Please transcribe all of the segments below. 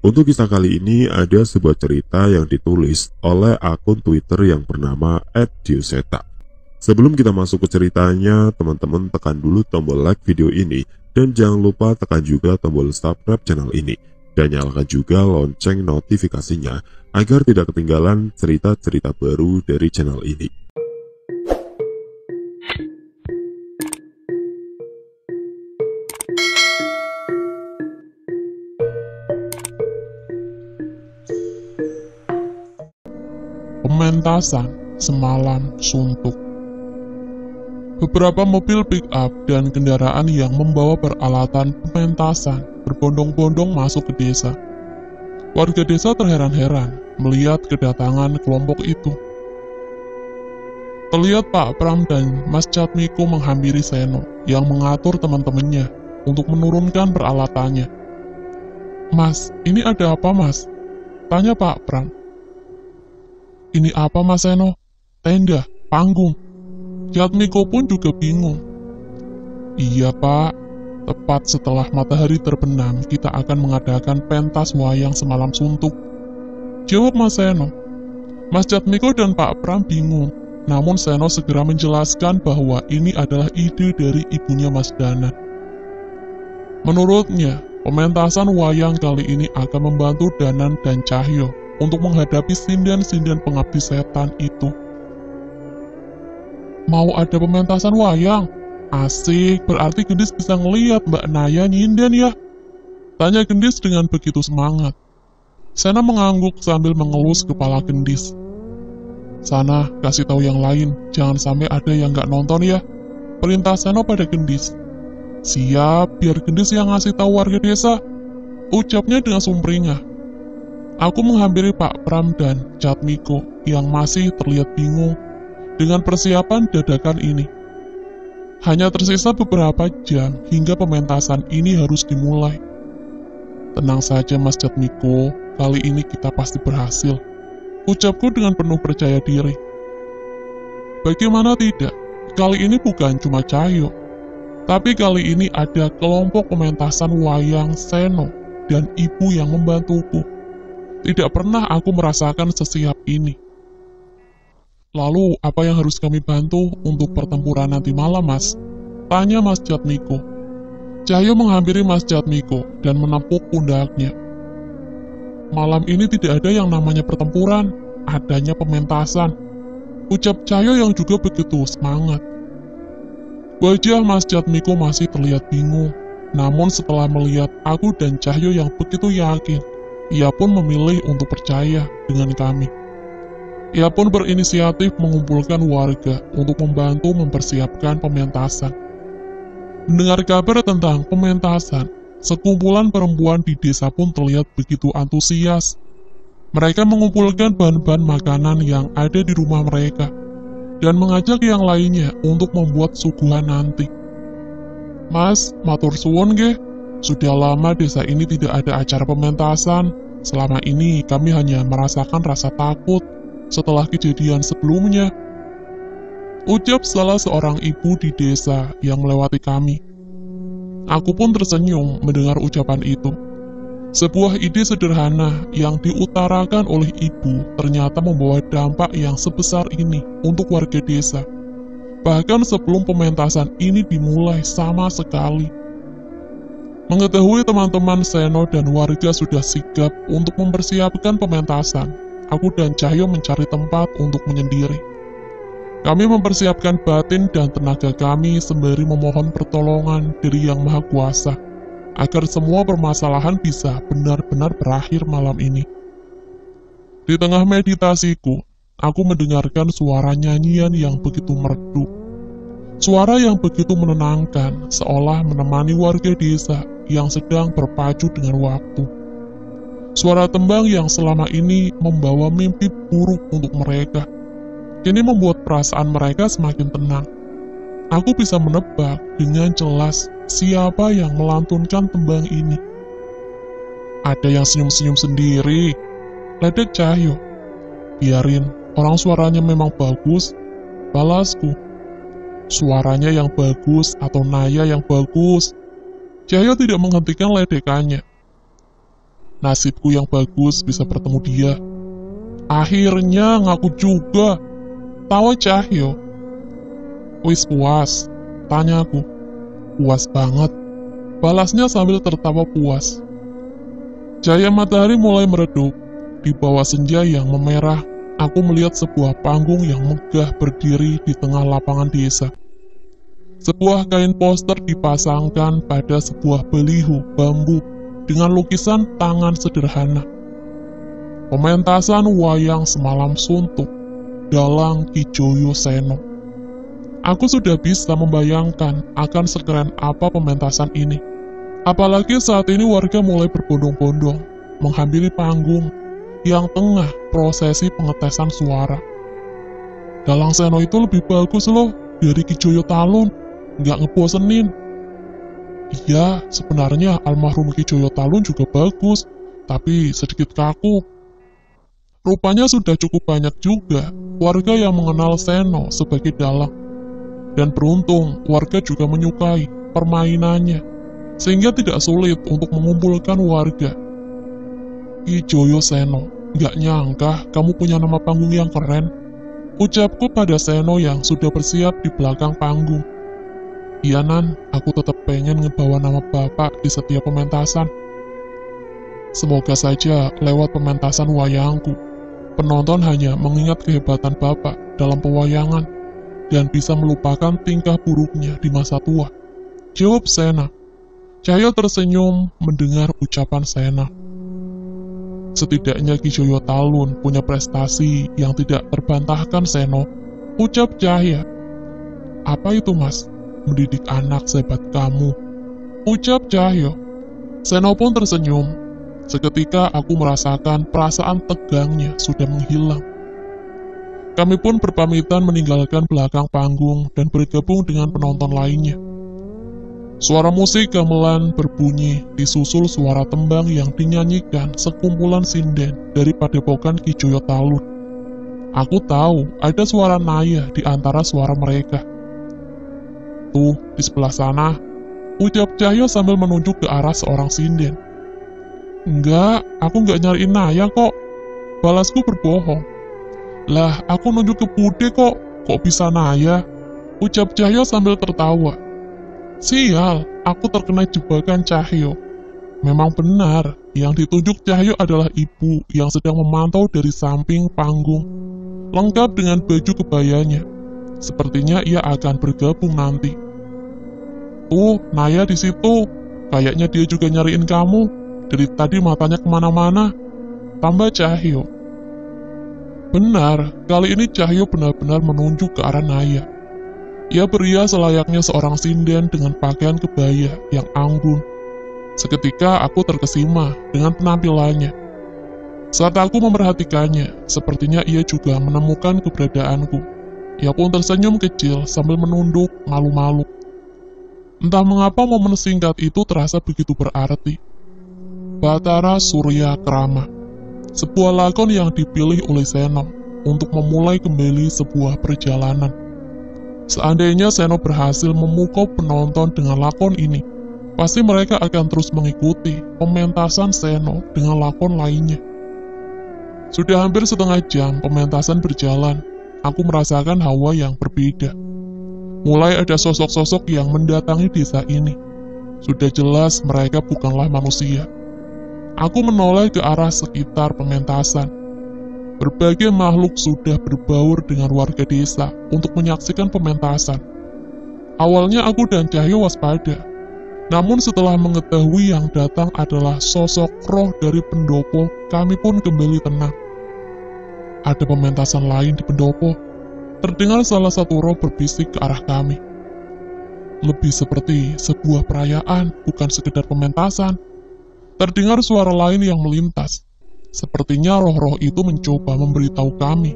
Untuk kisah kali ini ada sebuah cerita yang ditulis oleh akun Twitter yang bernama @dioseta. Sebelum kita masuk ke ceritanya, teman-teman tekan dulu tombol like video ini dan jangan lupa tekan juga tombol subscribe channel ini dan nyalakan juga lonceng notifikasinya agar tidak ketinggalan cerita-cerita baru dari channel ini. Pementasan semalam suntuk. Beberapa mobil pick-up dan kendaraan yang membawa peralatan pementasan berbondong-bondong masuk ke desa. Warga desa terheran-heran melihat kedatangan kelompok itu. Terlihat Pak Pram dan Mas Jatmiko menghampiri Seno yang mengatur teman-temannya untuk menurunkan peralatannya. "Mas, ini ada apa mas?" tanya Pak Pram. "Ini apa Mas Seno?" "Tenda, panggung." Jatmiko pun juga bingung. "Iya Pak, tepat setelah matahari terbenam kita akan mengadakan pentas wayang semalam suntuk," jawab Mas Seno. Mas Jatmiko dan Pak Pram bingung, namun Seno segera menjelaskan bahwa ini adalah ide dari ibunya Mas Dana. Menurutnya, pementasan wayang kali ini akan membantu Danan dan Cahyo untuk menghadapi sindian-sindian pengabdi setan itu. "Mau ada pementasan wayang? Asik, berarti Gendis bisa ngeliat Mbak Naya nyinden ya?" tanya Gendis dengan begitu semangat. Sena mengangguk sambil mengelus kepala Gendis. "Sana, kasih tahu yang lain, jangan sampai ada yang nggak nonton ya," perintah Seno pada Gendis. "Siap, biar Gendis yang ngasih tahu warga desa," ucapnya dengan sumringah. Aku menghampiri Pak Pram dan Jatmiko yang masih terlihat bingung dengan persiapan dadakan ini. Hanya tersisa beberapa jam hingga pementasan ini harus dimulai. "Tenang saja Mas Jatmiko, kali ini kita pasti berhasil," ucapku dengan penuh percaya diri. Bagaimana tidak, kali ini bukan cuma Cahyo, tapi kali ini ada kelompok pementasan wayang Seno dan ibu yang membantuku. Tidak pernah aku merasakan sesiap ini. "Lalu, apa yang harus kami bantu untuk pertempuran nanti malam, Mas?" tanya Mas Jatmiko. Cahyo menghampiri Mas Jatmiko dan menepuk pundaknya. "Malam ini tidak ada yang namanya pertempuran, adanya pementasan," ucap Cahyo yang juga begitu semangat. Wajah Mas Jatmiko masih terlihat bingung, namun setelah melihat aku dan Cahyo yang begitu yakin, ia pun memilih untuk percaya dengan kami. Ia pun berinisiatif mengumpulkan warga untuk membantu mempersiapkan pementasan. Mendengar kabar tentang pementasan, sekumpulan perempuan di desa pun terlihat begitu antusias. Mereka mengumpulkan bahan-bahan makanan yang ada di rumah mereka, dan mengajak yang lainnya untuk membuat suguhan nanti. "Mas, matur suwun nggih. Sudah lama desa ini tidak ada acara pementasan. Selama ini kami hanya merasakan rasa takut setelah kejadian sebelumnya," ucap salah seorang ibu di desa yang melewati kami. Aku pun tersenyum mendengar ucapan itu. Sebuah ide sederhana yang diutarakan oleh ibu ternyata membawa dampak yang sebesar ini untuk warga desa. Bahkan sebelum pementasan ini dimulai sama sekali. Mengetahui teman-teman Seno dan warga sudah sigap untuk mempersiapkan pementasan, aku dan Cahyo mencari tempat untuk menyendiri. Kami mempersiapkan batin dan tenaga kami sembari memohon pertolongan dari Yang Maha Kuasa, agar semua permasalahan bisa benar-benar berakhir malam ini. Di tengah meditasiku, aku mendengarkan suara nyanyian yang begitu merdu. Suara yang begitu menenangkan, seolah menemani warga desa yang sedang berpacu dengan waktu. Suara tembang yang selama ini membawa mimpi buruk untuk mereka, kini membuat perasaan mereka semakin tenang. Aku bisa menebak dengan jelas siapa yang melantunkan tembang ini. "Ada yang senyum-senyum sendiri," ledek Cahyo. "Biarin, orang suaranya memang bagus," balasku. "Suaranya yang bagus atau Naya yang bagus?" Cahyo tidak menghentikan ledekannya. nasibku yang bagus bisa bertemu dia. Akhirnya ngaku juga. Tawa Cahyo. Wis puas? Tanyaku. Puas banget. Balasnya sambil tertawa puas. Cahaya matahari mulai meredup. Di bawah senja yang memerah, aku melihat sebuah panggung yang megah berdiri di tengah lapangan desa. Sebuah kain poster dipasangkan pada sebuah baliho bambu dengan lukisan tangan sederhana. Pementasan wayang semalam suntuk, dalang Ki Joyo Seno. Aku sudah bisa membayangkan akan sekeren apa pementasan ini. Apalagi saat ini warga mulai berbondong-bondong menghampiri panggung yang tengah prosesi pengetesan suara. Dalang Seno itu lebih bagus loh dari Ki Joyo Talun, nggak ngebosenin. Iya, sebenarnya almarhum Ki Joyo Talun juga bagus, tapi sedikit kaku. Rupanya sudah cukup banyak juga warga yang mengenal Seno sebagai dalang. Dan beruntung, warga juga menyukai permainannya, sehingga tidak sulit untuk mengumpulkan warga. Ki Joyo Seno, gak nyangka kamu punya nama panggung yang keren. Ucapku pada Seno yang sudah bersiap di belakang panggung. Iya Nan, aku tetap pengen ngebawa nama Bapak di setiap pementasan. Semoga saja lewat pementasan wayangku, penonton hanya mengingat kehebatan Bapak dalam pewayangan dan bisa melupakan tingkah buruknya di masa tua. Jawab Sena. Cahyo tersenyum mendengar ucapan Sena. Setidaknya Ki Joyo Talun punya prestasi yang tidak terbantahkan Seno. Ucap Cahya. Apa itu Mas? Mendidik anak sehebat kamu. Ucap Cahyo. Seno pun tersenyum. Seketika aku merasakan perasaan tegangnya sudah menghilang. Kami pun berpamitan meninggalkan belakang panggung dan bergabung dengan penonton lainnya. Suara musik gamelan berbunyi disusul suara tembang yang dinyanyikan sekumpulan sinden dari padepokan Ki Joyo Talun. Aku tahu ada suara Naya di antara suara mereka. Tuh, di sebelah sana, ucap Cahyo sambil menunjuk ke arah seorang sinden. Enggak, aku nggak nyariin Naya kok. Balasku berbohong. Lah, aku nunjuk ke Bude kok bisa Naya? Ucap Cahyo sambil tertawa. Sial, aku terkena jebakan Cahyo. Memang benar, yang ditunjuk Cahyo adalah ibu yang sedang memantau dari samping panggung, lengkap dengan baju kebayanya. Sepertinya ia akan bergabung nanti. Tuh, Naya di situ. Kayaknya dia juga nyariin kamu. Dari tadi matanya kemana-mana. Tambah Cahyo. Benar, kali ini Cahyo benar-benar menunjuk ke arah Naya. Ia berias selayaknya seorang sinden dengan pakaian kebaya yang anggun. Seketika aku terkesima dengan penampilannya. Saat aku memerhatikannya, sepertinya ia juga menemukan keberadaanku. Ia pun tersenyum kecil sambil menunduk malu-malu. Entah mengapa momen singkat itu terasa begitu berarti. Batara Surya Krama, sebuah lakon yang dipilih oleh Seno untuk memulai kembali sebuah perjalanan. Seandainya Seno berhasil memukau penonton dengan lakon ini, pasti mereka akan terus mengikuti pementasan Seno dengan lakon lainnya. Sudah hampir setengah jam pementasan berjalan, aku merasakan hawa yang berbeda. Mulai ada sosok-sosok yang mendatangi desa ini. Sudah jelas mereka bukanlah manusia. Aku menoleh ke arah sekitar pementasan. Berbagai makhluk sudah berbaur dengan warga desa untuk menyaksikan pementasan. Awalnya aku dan Cahyo waspada. Namun setelah mengetahui yang datang adalah sosok roh dari pendopo, kami pun kembali tenang. Ada pementasan lain di pendopo. Terdengar salah satu roh berbisik ke arah kami. Lebih seperti sebuah perayaan, bukan sekedar pementasan. Terdengar suara lain yang melintas. Sepertinya roh-roh itu mencoba memberitahu kami.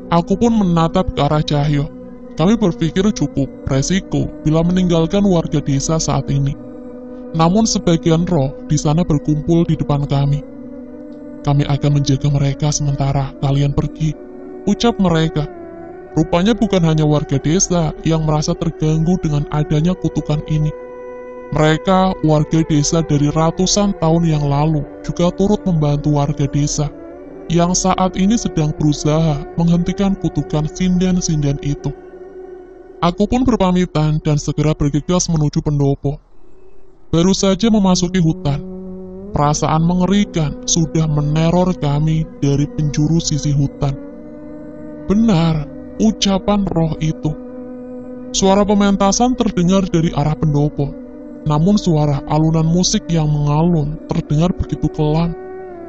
Aku pun menatap ke arah Cahyo. Kami berpikir cukup resiko bila meninggalkan warga desa saat ini. Namun sebagian roh di sana berkumpul di depan kami. Kami akan menjaga mereka sementara kalian pergi, ucap mereka. Rupanya bukan hanya warga desa yang merasa terganggu dengan adanya kutukan ini. Mereka, warga desa dari ratusan tahun yang lalu, juga turut membantu warga desa yang saat ini sedang berusaha menghentikan kutukan sinden-sinden itu. Aku pun berpamitan dan segera bergegas menuju pendopo. Baru saja memasuki hutan, perasaan mengerikan sudah meneror kami dari penjuru sisi hutan. Benar, ucapan roh itu. Suara pementasan terdengar dari arah pendopo, namun suara alunan musik yang mengalun terdengar begitu kelam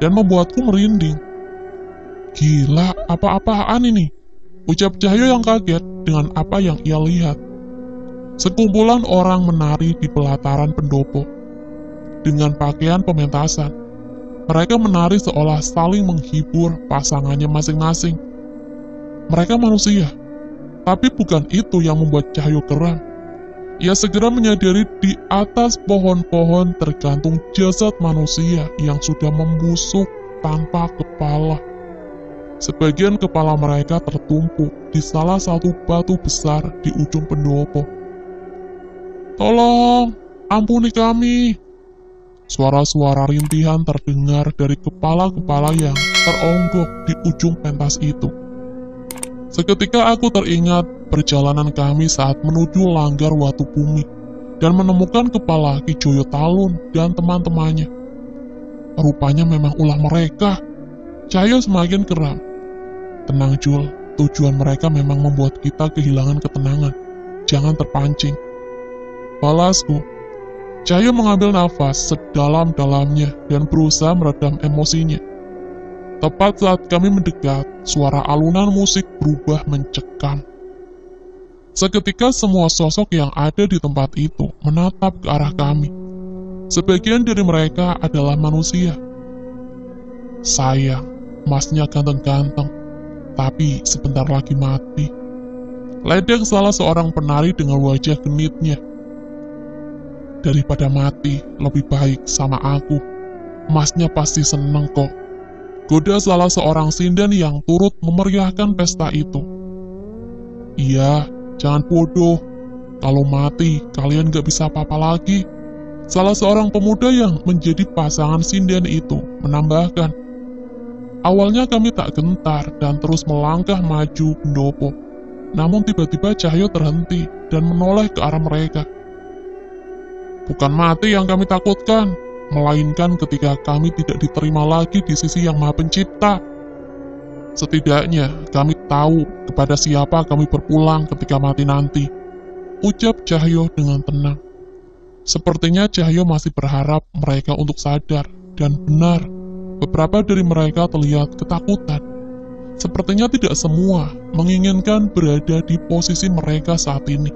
dan membuatku merinding. Gila, apa-apaan ini? Ucap Cahyo yang kaget dengan apa yang ia lihat. Sekumpulan orang menari di pelataran pendopo dengan pakaian pementasan. Mereka menari seolah saling menghibur pasangannya masing-masing. Mereka manusia, tapi bukan itu yang membuat Cahyo geram. Ia segera menyadari di atas pohon-pohon tergantung jasad manusia yang sudah membusuk tanpa kepala. Sebagian kepala mereka tertumpuk di salah satu batu besar di ujung pendopo. "Tolong, ampuni kami!" Suara-suara rintihan terdengar dari kepala-kepala yang teronggok di ujung pentas itu. Seketika aku teringat perjalanan kami saat menuju Langgar Watu Bumi dan menemukan kepala Ki Joyo Talun dan teman-temannya. Rupanya memang ulah mereka. Cahyo semakin geram. Tenang Jul, tujuan mereka memang membuat kita kehilangan ketenangan. Jangan terpancing. Balasku. Cahyo mengambil nafas sedalam-dalamnya dan berusaha meredam emosinya. Tepat saat kami mendekat, suara alunan musik berubah mencekam. Seketika semua sosok yang ada di tempat itu menatap ke arah kami. Sebagian dari mereka adalah manusia. Sayang, masnya ganteng-ganteng, tapi sebentar lagi mati. Ledek salah seorang penari dengan wajah genitnya. Daripada mati, lebih baik sama aku. Masnya pasti seneng kok. Goda salah seorang sinden yang turut memeriahkan pesta itu. Iya, jangan bodoh. Kalau mati, kalian gak bisa apa-apa lagi. Salah seorang pemuda yang menjadi pasangan sinden itu menambahkan. Awalnya kami tak gentar dan terus melangkah maju pendopo. Namun tiba-tiba Cahyo terhenti dan menoleh ke arah mereka. Bukan mati yang kami takutkan, melainkan ketika kami tidak diterima lagi di sisi Yang Maha Pencipta. Setidaknya kami tahu kepada siapa kami berpulang ketika mati nanti, ucap Cahyo dengan tenang. Sepertinya Cahyo masih berharap mereka untuk sadar, dan benar, beberapa dari mereka terlihat ketakutan. Sepertinya tidak semua menginginkan berada di posisi mereka saat ini.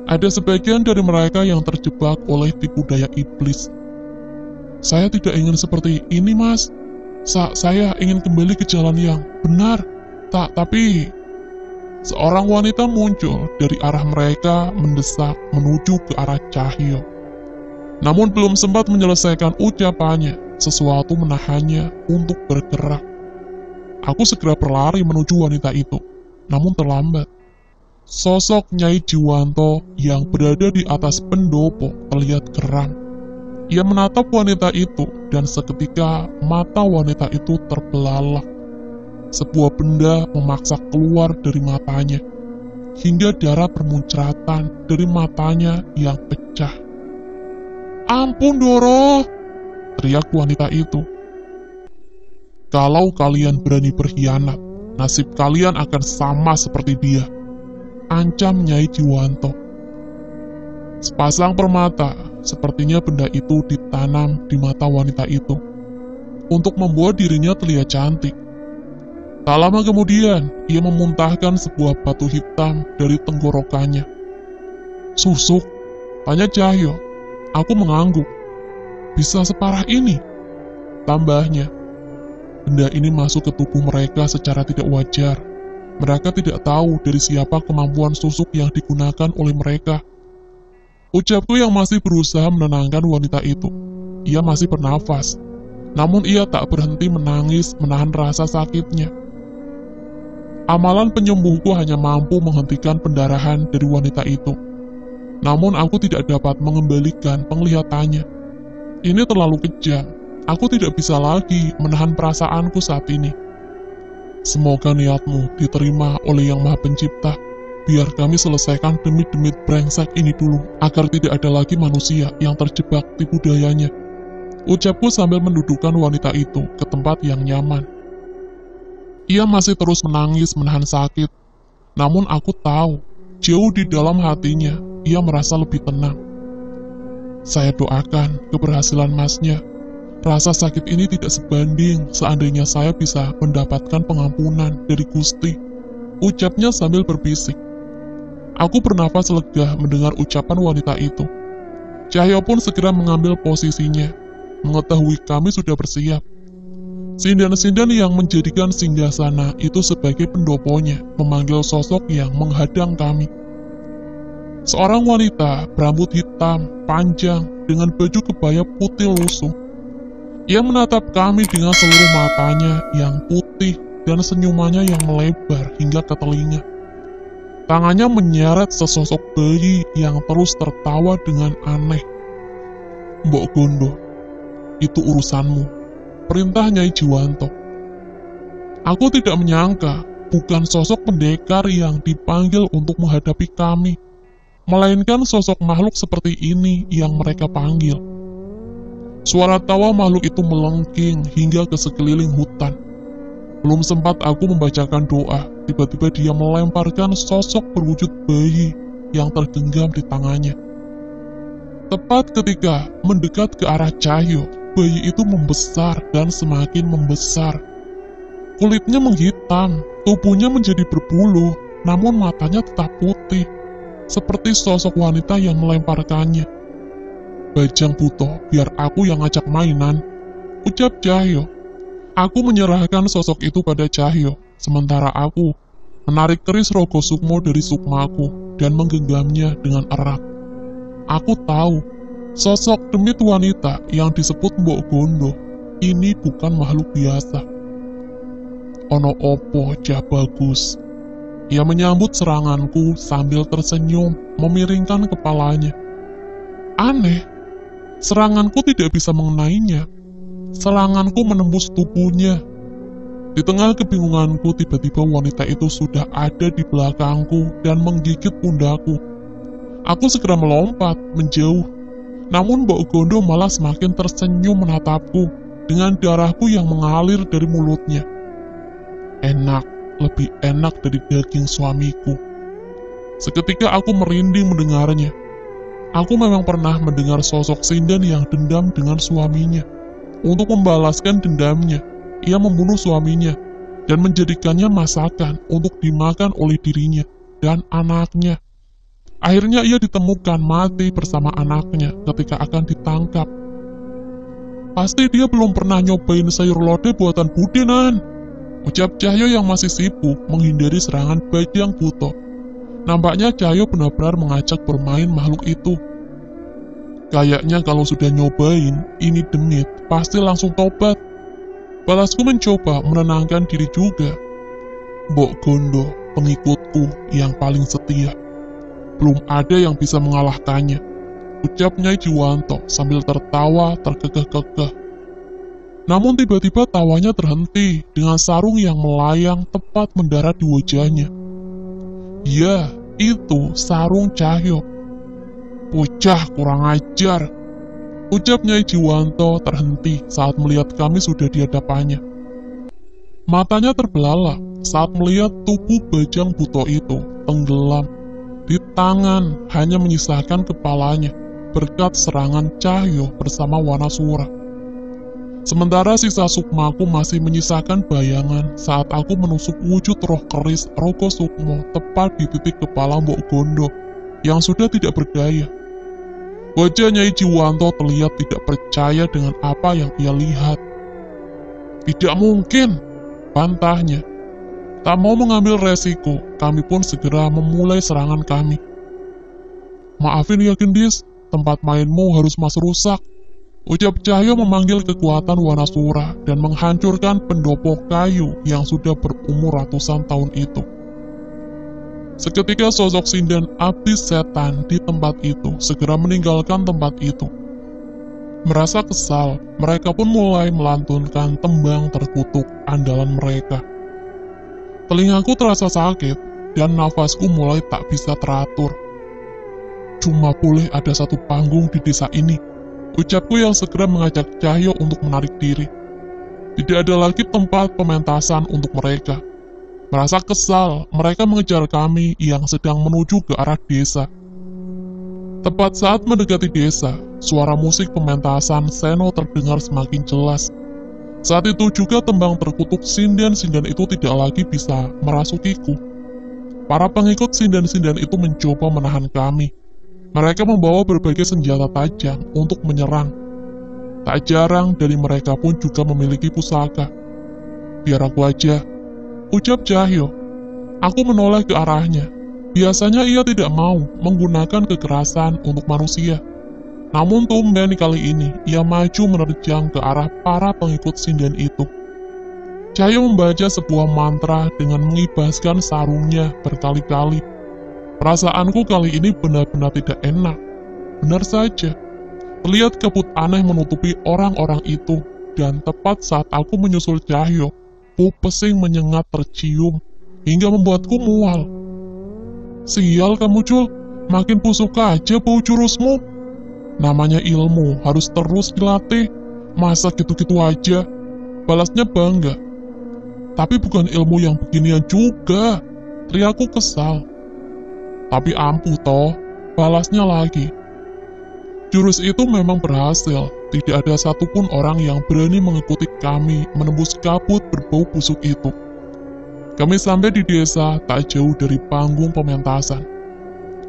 Ada sebagian dari mereka yang terjebak oleh tipu daya iblis. Saya tidak ingin seperti ini, Mas. Saya ingin kembali ke jalan yang benar. Tapi seorang wanita muncul dari arah mereka mendesak menuju ke arah Cahyo. Namun belum sempat menyelesaikan ucapannya, sesuatu menahannya untuk bergerak. Aku segera berlari menuju wanita itu, namun terlambat. Sosok Nyai Jiwanto yang berada di atas pendopo terlihat geram. Ia menatap wanita itu dan seketika mata wanita itu terbelalak. Sebuah benda memaksa keluar dari matanya, hingga darah bermuncratan dari matanya yang pecah. "Ampun Doro!" teriak wanita itu. "Kalau kalian berani berkhianat, nasib kalian akan sama seperti dia," ancam Nyai Jiwanto. Sepasang permata, sepertinya benda itu ditanam di mata wanita itu, untuk membuat dirinya terlihat cantik. Tak lama kemudian, ia memuntahkan sebuah batu hitam dari tenggorokannya. "Susuk?" tanya Cahyo. Aku mengangguk. "Bisa separah ini?" tambahnya. Benda ini masuk ke tubuh mereka secara tidak wajar. Mereka tidak tahu dari siapa kemampuan susuk yang digunakan oleh mereka. Ucapku yang masih berusaha menenangkan wanita itu. Ia masih bernafas, namun ia tak berhenti menangis menahan rasa sakitnya. Amalan penyembuhku hanya mampu menghentikan pendarahan dari wanita itu. Namun aku tidak dapat mengembalikan penglihatannya. Ini terlalu kejam. Aku tidak bisa lagi menahan perasaanku saat ini. Semoga niatmu diterima oleh Yang Maha Pencipta. Biar kami selesaikan demit-demit brengsek ini dulu, agar tidak ada lagi manusia yang terjebak tipu dayanya. Ucapku sambil mendudukkan wanita itu ke tempat yang nyaman. Ia masih terus menangis menahan sakit. Namun aku tahu, jauh di dalam hatinya, ia merasa lebih tenang. Saya doakan keberhasilan masnya. Rasa sakit ini tidak sebanding seandainya saya bisa mendapatkan pengampunan dari Gusti. Ucapnya sambil berbisik. Aku bernafas lega mendengar ucapan wanita itu. Cahyo pun segera mengambil posisinya, mengetahui kami sudah bersiap. Sindan-sindan yang menjadikan singgasana itu sebagai pendoponya memanggil sosok yang menghadang kami. Seorang wanita berambut hitam, panjang, dengan baju kebaya putih lusuh. Ia menatap kami dengan seluruh matanya yang putih dan senyumannya yang melebar hingga ke telinga. Tangannya menyeret sesosok bayi yang terus tertawa dengan aneh. Mbok Gondo, itu urusanmu, perintah Nyai Jiwanto. Aku tidak menyangka, bukan sosok pendekar yang dipanggil untuk menghadapi kami, melainkan sosok makhluk seperti ini yang mereka panggil. Suara tawa makhluk itu melengking hingga ke sekeliling hutan. Belum sempat aku membacakan doa, tiba-tiba dia melemparkan sosok berwujud bayi yang tergenggam di tangannya. Tepat ketika mendekat ke arah Cahyo, bayi itu membesar dan semakin membesar. Kulitnya menghitam, tubuhnya menjadi berbulu, namun matanya tetap putih, seperti sosok wanita yang melemparkannya. Bajang Buto, biar aku yang ngajak mainan, ucap Cahyo. Aku menyerahkan sosok itu pada Cahyo, sementara aku menarik keris Rogo Sukmo dari sukmaku dan menggenggamnya dengan erat. Aku tahu, sosok demit wanita yang disebut Mbok Gondo ini bukan makhluk biasa. Ono opo jah bagus. Ia menyambut seranganku sambil tersenyum, memiringkan kepalanya. Aneh, seranganku tidak bisa mengenainya. Seranganku menembus tubuhnya. Di tengah kebingunganku, tiba-tiba wanita itu sudah ada di belakangku dan menggigit pundakku. Aku segera melompat, menjauh. Namun Mbok Gondo malah semakin tersenyum menatapku dengan darahku yang mengalir dari mulutnya. Enak, lebih enak dari daging suamiku. Seketika aku merinding mendengarnya. Aku memang pernah mendengar sosok Sindan yang dendam dengan suaminya. Untuk membalaskan dendamnya, ia membunuh suaminya dan menjadikannya masakan untuk dimakan oleh dirinya dan anaknya. Akhirnya ia ditemukan mati bersama anaknya ketika akan ditangkap. Pasti dia belum pernah nyobain sayur lodeh buatan Budenan, ucap Cahyo yang masih sibuk menghindari serangan Bajang Buto. Nampaknya Cahyo benar-benar mengajak bermain makhluk itu. Kayaknya kalau sudah nyobain ini demit, pasti langsung tobat. Balasku mencoba menenangkan diri juga. Mbok Gondo, pengikutku yang paling setia. Belum ada yang bisa mengalahkannya, ucap Nyai Jiwanto sambil tertawa terkekeh-kekeh. Namun tiba-tiba tawanya terhenti dengan sarung yang melayang tepat mendarat di wajahnya. Ya, itu sarung Cahyo. Bocah kurang ajar, ucap Nyai Jiwanto terhenti saat melihat kami sudah di hadapannya. Matanya terbelalak saat melihat tubuh Bajang Buto itu tenggelam. Di tangan hanya menyisakan kepalanya berkat serangan Cahyo bersama Wanasura. Sementara sisa sukmaku masih menyisakan bayangan saat aku menusuk wujud roh keris Rogo Sukmo tepat di titik kepala Mbok Gondo yang sudah tidak berdaya. Wajah Nyai Jiwanto terlihat tidak percaya dengan apa yang ia lihat. Tidak mungkin, bantahnya. Tak mau mengambil resiko, kami pun segera memulai serangan kami. Maafin ya Gendis, tempat mainmu harus mas rusak, ucap Cahyo memanggil kekuatan Wanasura dan menghancurkan pendopo kayu yang sudah berumur ratusan tahun itu. Seketika sosok sinden abdi setan di tempat itu segera meninggalkan tempat itu. Merasa kesal, mereka pun mulai melantunkan tembang terkutuk andalan mereka. Telingaku terasa sakit, dan nafasku mulai tak bisa teratur. Cuma boleh ada satu panggung di desa ini, ucapku yang segera mengajak Cahyo untuk menarik diri. Tidak ada lagi tempat pementasan untuk mereka. Merasa kesal, mereka mengejar kami yang sedang menuju ke arah desa. Tepat saat mendekati desa, suara musik pementasan Seno terdengar semakin jelas. Saat itu juga tembang terkutuk sinden-sinden itu tidak lagi bisa merasukiku. Para pengikut sinden-sinden itu mencoba menahan kami. Mereka membawa berbagai senjata tajam untuk menyerang. Tak jarang dari mereka pun juga memiliki pusaka. Biar aku aja, ucap Cahyo. Aku menoleh ke arahnya. Biasanya ia tidak mau menggunakan kekerasan untuk manusia. Namun tumben kali ini, ia maju menerjang ke arah para pengikut sinden itu. Cahyo membaca sebuah mantra dengan mengibaskan sarungnya berkali-kali. Perasaanku kali ini benar-benar tidak enak. Benar saja, terlihat kabut aneh menutupi orang-orang itu, dan tepat saat aku menyusul Cahyo, bau pesing menyengat tercium, hingga membuatku mual. Sial kamu Jul, makin busuk aja bau jurusmu. Namanya ilmu harus terus dilatih, masa gitu-gitu aja. Balasnya bangga. Tapi bukan ilmu yang beginian juga, teriakku kesal. Tapi ampuh toh, balasnya lagi. Jurus itu memang berhasil, tidak ada satupun orang yang berani mengikuti kami menembus kabut berbau busuk itu. Kami sampai di desa tak jauh dari panggung pementasan.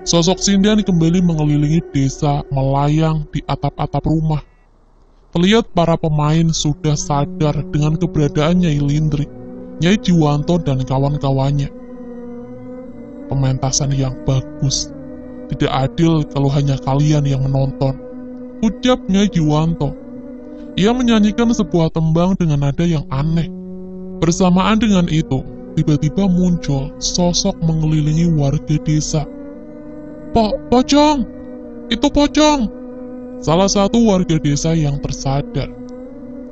Sosok sinden kembali mengelilingi desa melayang di atap-atap rumah. Terlihat para pemain sudah sadar dengan keberadaan Nyai Lindri, Nyai Jiwanto dan kawan-kawannya. Pementasan yang bagus. Tidak adil kalau hanya kalian yang menonton, ucap Nyai Jiwanto. Ia menyanyikan sebuah tembang dengan nada yang aneh. Bersamaan dengan itu, tiba-tiba muncul sosok mengelilingi warga desa. Pocong! Itu pocong! Salah satu warga desa yang tersadar.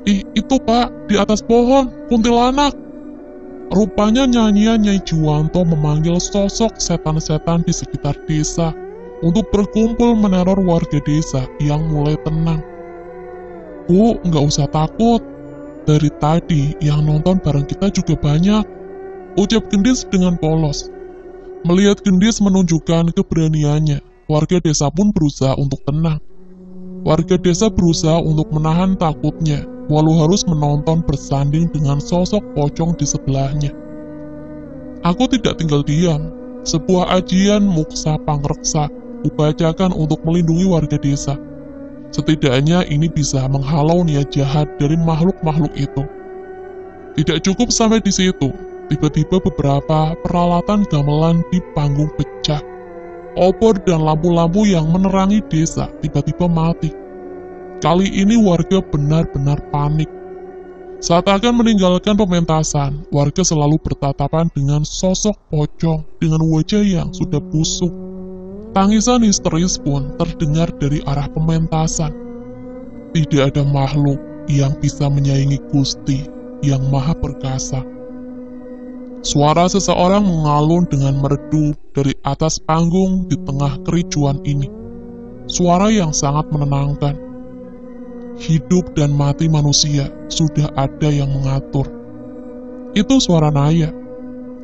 Itu pak, di atas pohon, kuntilanak. Rupanya nyanyian Nyai Jiwanto memanggil sosok setan-setan di sekitar desa untuk berkumpul meneror warga desa yang mulai tenang. Bu, nggak usah takut. Dari tadi yang nonton bareng kita juga banyak, ucap Gendis dengan polos. Melihat Gendis menunjukkan keberaniannya, warga desa pun berusaha untuk tenang. Warga desa berusaha untuk menahan takutnya, walau harus menonton bersanding dengan sosok pocong di sebelahnya. Aku tidak tinggal diam. Sebuah ajian muksa pangreksa kubacakan untuk melindungi warga desa. Setidaknya ini bisa menghalau niat jahat dari makhluk-makhluk itu. Tidak cukup sampai di situ. Tiba-tiba beberapa peralatan gamelan di panggung pecah. Obor dan lampu-lampu yang menerangi desa tiba-tiba mati. Kali ini warga benar-benar panik. Saat akan meninggalkan pementasan, warga selalu bertatapan dengan sosok pocong dengan wajah yang sudah busuk. Tangisan histeris pun terdengar dari arah pementasan. Tidak ada makhluk yang bisa menyaingi Gusti yang Maha Perkasa. Suara seseorang mengalun dengan merdu dari atas panggung di tengah kericuan ini. Suara yang sangat menenangkan. Hidup dan mati manusia sudah ada yang mengatur. Itu suara Naya.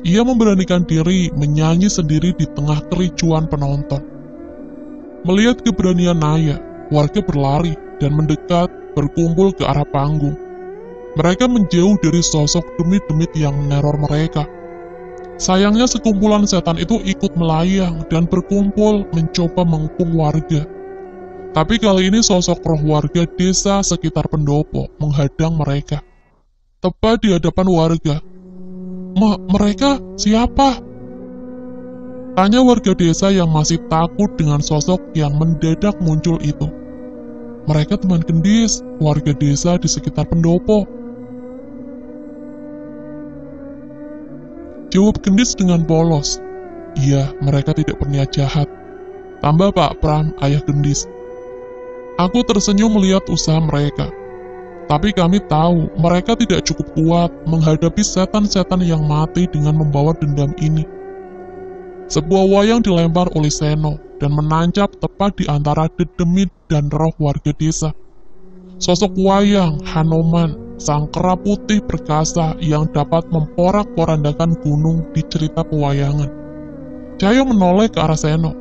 Ia memberanikan diri menyanyi sendiri di tengah kericuan penonton. Melihat keberanian Naya, warga berlari dan mendekat berkumpul ke arah panggung. Mereka menjauh dari sosok demit-demit yang meneror mereka. Sayangnya sekumpulan setan itu ikut melayang dan berkumpul mencoba mengepung warga. Tapi kali ini sosok roh warga desa sekitar pendopo menghadang mereka. Tepat di hadapan warga. Mereka siapa? Tanya warga desa yang masih takut dengan sosok yang mendadak muncul itu. Mereka teman Gendis, warga desa di sekitar pendopo. Jawab Gendis dengan polos. Iya, mereka tidak berniat jahat. Tambah Pak Pram, ayah gendis. Aku tersenyum melihat usaha mereka. Tapi kami tahu mereka tidak cukup kuat menghadapi setan-setan yang mati dengan membawa dendam ini. Sebuah wayang dilempar oleh Seno dan menancap tepat di antara dedemit dan roh warga desa. Sosok wayang, Hanoman, sang kera putih perkasa yang dapat memporak-porandakan gunung di cerita pewayangan. Cahyo menoleh ke arah Seno.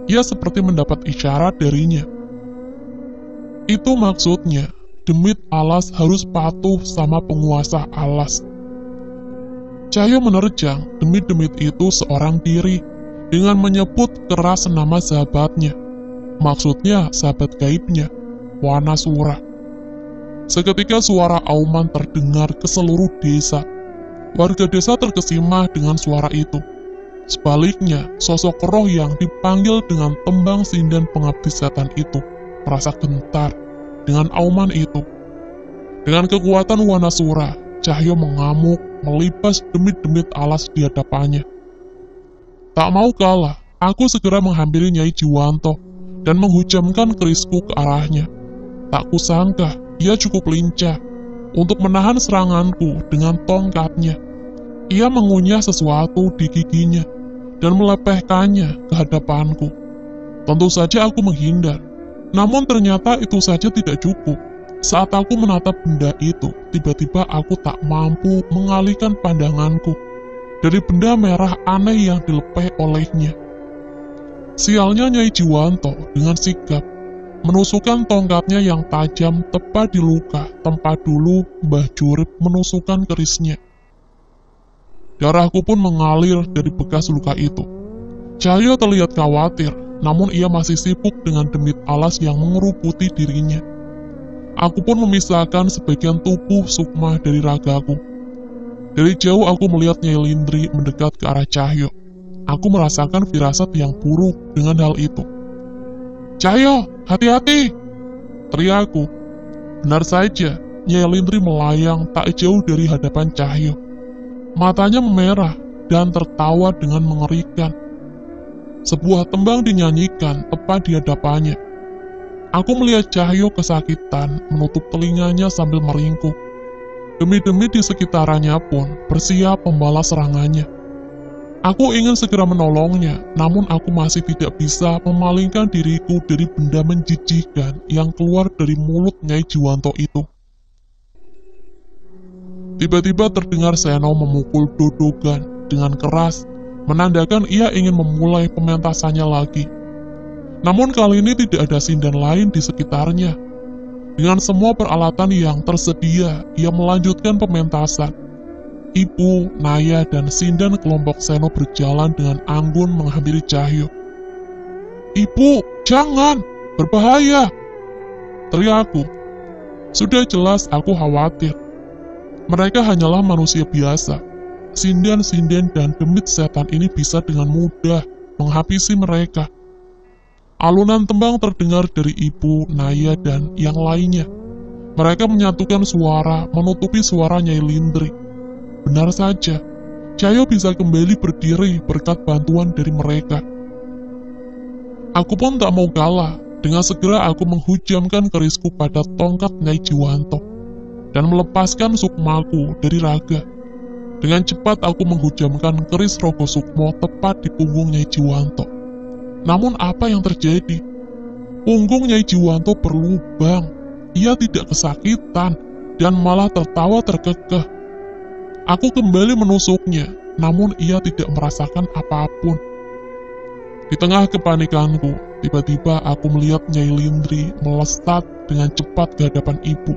Ia seperti mendapat isyarat darinya. Itu maksudnya, demit alas harus patuh sama penguasa alas. Cahyo menerjang demit-demit itu seorang diri dengan menyebut keras nama sahabatnya. Maksudnya sahabat gaibnya, Wanasura. Seketika suara auman terdengar ke seluruh desa. Warga desa terkesima dengan suara itu. Sebaliknya, sosok roh yang dipanggil dengan tembang sinden pengabdi setan itu merasa gentar dengan auman itu. Dengan kekuatan Wanasura, Cahyo mengamuk, melibas demit-demit alas di hadapannya. Tak mau kalah, aku segera menghampiri Nyai Jiwanto dan menghujamkan kerisku ke arahnya. Tak kusangka, ia cukup lincah untuk menahan seranganku dengan tongkatnya. Ia mengunyah sesuatu di giginya dan melepehkannya ke hadapanku. Tentu saja aku menghindar, namun ternyata itu saja tidak cukup. Saat aku menatap benda itu, tiba-tiba aku tak mampu mengalihkan pandanganku dari benda merah aneh yang dilepeh olehnya. Sialnya Nyai Jiwanto dengan sigap menusukkan tongkatnya yang tajam tepat di luka tempat dulu Mbah Jurip menusukkan kerisnya. Darahku pun mengalir dari bekas luka itu. Cahyo terlihat khawatir, namun ia masih sibuk dengan demit alas yang mengeruputi dirinya. Aku pun memisahkan sebagian tubuh Sukma dari ragaku. Dari jauh aku melihat Nyai Lindri mendekat ke arah Cahyo. Aku merasakan firasat yang buruk dengan hal itu. "Cahyo, hati-hati!" teriakku. Benar saja, Nyai Lindri melayang tak jauh dari hadapan Cahyo. Matanya memerah dan tertawa dengan mengerikan. Sebuah tembang dinyanyikan tepat di hadapannya. Aku melihat Cahyo kesakitan menutup telinganya sambil meringkuk. Demit-demit di sekitarnya pun bersiap membalas serangannya. Aku ingin segera menolongnya, namun aku masih tidak bisa memalingkan diriku dari benda menjijikkan yang keluar dari mulut Nyai Jiwanto itu. Tiba-tiba terdengar Seno memukul dodogan dengan keras, menandakan ia ingin memulai pementasannya lagi. Namun kali ini tidak ada sinden lain di sekitarnya. Dengan semua peralatan yang tersedia, ia melanjutkan pementasan. Ibu, Naya, dan sinden kelompok Seno berjalan dengan anggun menghampiri Cahyo. "Ibu, jangan! Berbahaya!" teriakku. Sudah jelas aku khawatir. Mereka hanyalah manusia biasa. Sinden-sinden dan demit setan ini bisa dengan mudah menghabisi mereka. Alunan tembang terdengar dari Ibu, Naya, dan yang lainnya. Mereka menyatukan suara menutupi suara Nyai Lindri. Benar saja, Cahyo bisa kembali berdiri berkat bantuan dari mereka. Aku pun tak mau kalah. Dengan segera aku menghujamkan kerisku pada tongkat Nyai Jiwanto dan melepaskan sukmaku dari raga. Dengan cepat aku menghujamkan keris Rogo Sukmo tepat di punggung Nyai Jiwanto. Namun apa yang terjadi? Punggung Nyai Jiwanto berlubang. Ia tidak kesakitan dan malah tertawa terkekeh. Aku kembali menusuknya, namun ia tidak merasakan apapun. Di tengah kepanikanku, tiba-tiba aku melihat Nyai Lindri melesat dengan cepat ke hadapan ibu.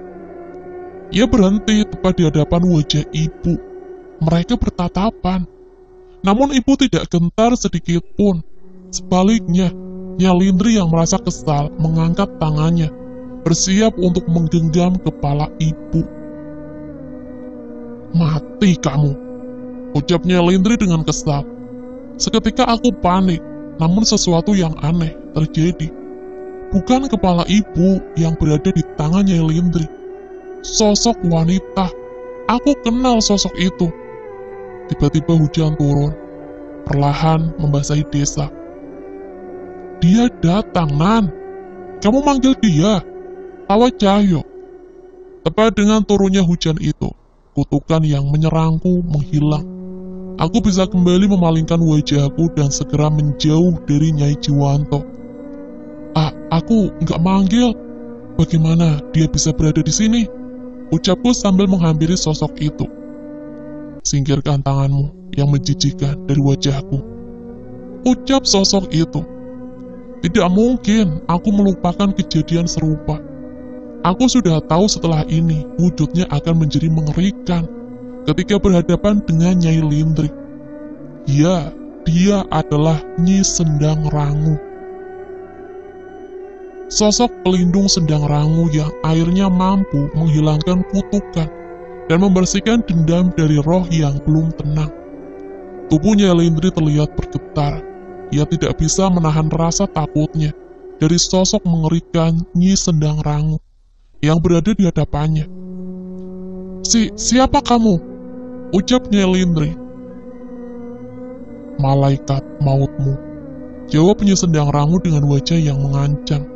Ia berhenti tepat di hadapan wajah ibu. Mereka bertatapan. Namun ibu tidak gentar sedikit pun. Sebaliknya, Nyai Lindri yang merasa kesal mengangkat tangannya, bersiap untuk menggenggam kepala ibu. "Mati kamu," ucap Nyai Lindri dengan kesal. Seketika aku panik, namun sesuatu yang aneh terjadi. Bukan kepala ibu yang berada di tangan Nyai Lindri. Sosok wanita. Aku kenal sosok itu. Tiba-tiba hujan turun. perlahan membasahi desa. Dia datang, Nan. Kamu manggil dia? Tawa Cahyo. Tepat dengan turunnya hujan itu, kutukan yang menyerangku menghilang. Aku bisa kembali memalingkan wajahku dan segera menjauh dari Nyai Jiwanto. Aku nggak manggil. Bagaimana dia bisa berada di sini? Ucapku sambil menghampiri sosok itu. Singkirkan tanganmu yang menjijikan dari wajahku. Ucap sosok itu. Tidak mungkin aku melupakan kejadian serupa. Aku sudah tahu setelah ini wujudnya akan menjadi mengerikan ketika berhadapan dengan Nyai Lindri. Ya, dia adalah Nyi Sendang Rangu. Sosok pelindung Sendang Rangu yang akhirnya mampu menghilangkan kutukan dan membersihkan dendam dari roh yang belum tenang. Tubuh Nyai Lindri terlihat bergetar. Ia tidak bisa menahan rasa takutnya dari sosok mengerikan Nyi Sendang Rangu yang berada di hadapannya. Siapa kamu? Ucap Nyai Lindri. Malaikat mautmu, jawab Nyi Sendang Rangu dengan wajah yang mengancam.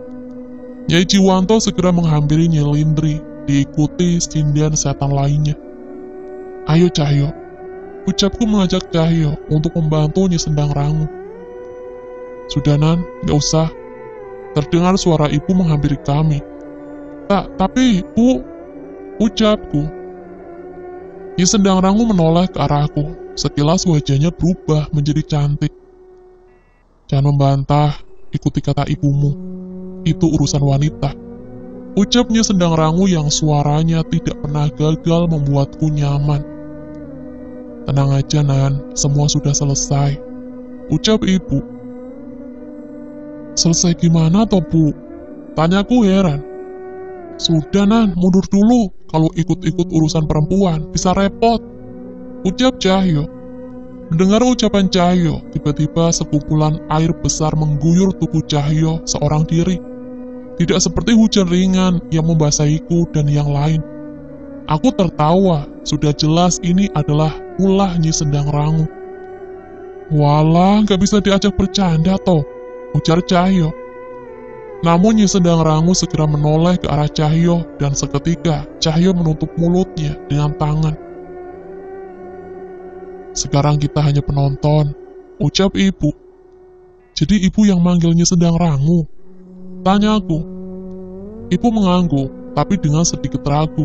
Nyai Jiwanto segera menghampiri Nyai Lindri, diikuti sindian setan lainnya. Ayo Cahyo, ucapku mengajak Cahyo untuk membantu Nyi Sendang Rangu. Sudah Nan, gak usah. Terdengar suara ibu menghampiri kami. Tapi Bu, ucapku. Nyi Sendang Rangu menoleh ke arahku. Sekilas wajahnya berubah menjadi cantik. Jangan membantah, ikuti kata ibumu. Itu urusan wanita. Ucap Nyi Sendang Rangu yang suaranya tidak pernah gagal membuatku nyaman. Tenang aja Nan, semua sudah selesai. Ucap ibu. Selesai gimana toh Bu? Tanyaku heran. Sudah Nan, mundur dulu. Kalau ikut-ikut urusan perempuan, bisa repot. Ucap Cahyo. Mendengar ucapan Cahyo, tiba-tiba sekumpulan air besar mengguyur tubuh Cahyo seorang diri. Tidak seperti hujan ringan yang membasahiku dan yang lain. Aku tertawa, sudah jelas ini adalah ulah Nyi Sendang Rangu. Walah, gak bisa diajak bercanda toh, ujar Cahyo. Namun Nyi Sendang Rangu segera menoleh ke arah Cahyo dan seketika Cahyo menutup mulutnya dengan tangan. Sekarang kita hanya penonton, ucap ibu. Jadi ibu yang manggil Nyi Sendang Rangu? Tanyaku. Ibu mengangguk, tapi dengan sedikit ragu.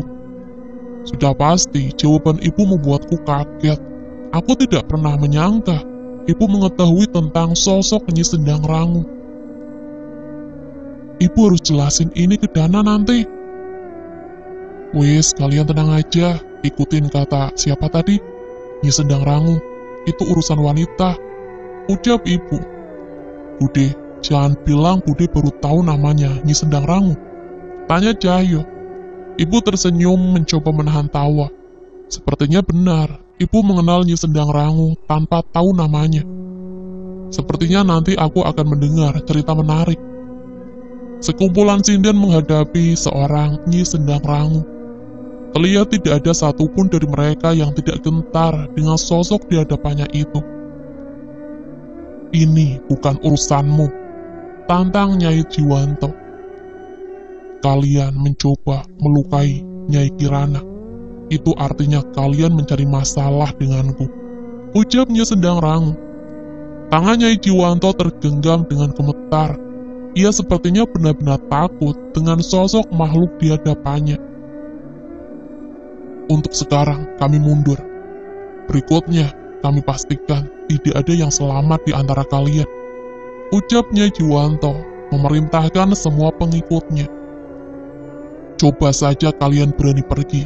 Sudah pasti, jawaban ibu membuatku kaget. Aku tidak pernah menyangka ibu mengetahui tentang sosok Nyi Sendang Rangu. Ibu harus jelasin ini ke Dana nanti. Wis, kalian tenang aja, ikutin kata siapa tadi? Nyi Sendang Rangu, itu urusan wanita, ucap ibu. Bude, jangan bilang Bude baru tahu namanya Nyi Sendang Rangu. Tanya Cahyo. Ibu tersenyum mencoba menahan tawa. Sepertinya benar, ibu mengenal Nyi Sendang Rangu tanpa tahu namanya. Sepertinya nanti aku akan mendengar cerita menarik. Sekumpulan sinden menghadapi seorang Nyi Sendang Rangu. Terlihat tidak ada satupun dari mereka yang tidak gentar dengan sosok di hadapannya itu. Ini bukan urusanmu, tantang Nyai Jiwanto. Kalian mencoba melukai Nyai Kirana. Itu artinya kalian mencari masalah denganku, ucap Nyi Sendang Rangu. Tangan Nyai Jiwanto tergenggam dengan gemetar. Ia sepertinya benar-benar takut dengan sosok makhluk di hadapannya. Untuk sekarang, kami mundur. Berikutnya, kami pastikan tidak ada yang selamat di antara kalian. Ucap Nyai Jiwanto, memerintahkan semua pengikutnya. Coba saja kalian berani pergi.